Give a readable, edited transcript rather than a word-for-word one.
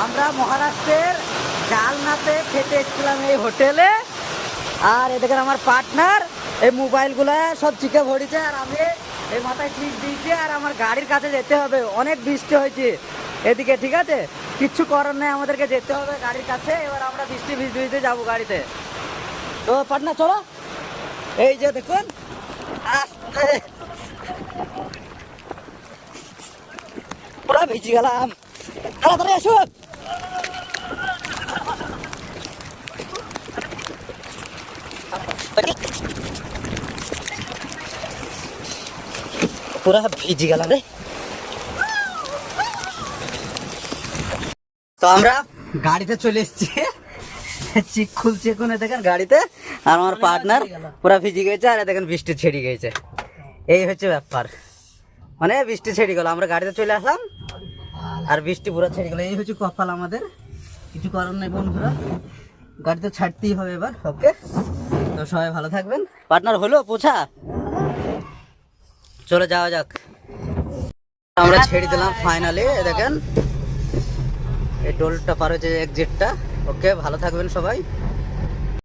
আমরা মহারাষ্ট্রের জালনাতে খেতে এসেছিলাম এই হোটেলে। আর এ দেখেন আমার পার্টনার এই মোবাইলগুলো সব চিকে ভরিছে, আর আমি এই মাথায় ক্লিপ দিয়েছি। আর আমার গাড়ির কাছে যেতে হবে, অনেক বৃষ্টি হয়েছে এদিকে, ঠিক আছে? কিচ্ছু করার নেই, আমাদেরকে যেতে হবে গাড়ির কাছে। এবার আমরা বৃষ্টি ভিজতে যাবো গাড়িতে। তো পার্টনার চলো, এই যে দেখুন আস্তে পুরা ভিজে গেলাম। তাড়াতাড়ি আসো। পুরা ভিজে গেলাম রে। তো আমরা গাড়িতে চলে এসেছি, চিক খুলছে কোনে দেখেন গাড়িতে। আর আমার পার্টনার পুরা ভিজে গেছে, আর দেখেন বৃষ্টি ছেড়ে গেছে। এই হচ্ছে ব্যাপার, মানে বৃষ্টি ছেড়ে গেল, আমরা গাড়িতে চলে আসলাম আর বৃষ্টি পুরো ছেড়ে গেল। এই হচ্ছে কপাল আমাদের, কিছু করার নেই বন্ধুরা, গাড়িতে ছাড়তেই হবে এবার। ওকে, তো সবাই ভালো থাকবেন। পার্টনার হলো পোছা, চলে যাওয়া যাক। আমরা ছেড়ে দিলাম ফাইনালি, দেখেন এই টোলটা পার হচ্ছে এক্সিটটা। ওকে, ভালো থাকবেন সবাই।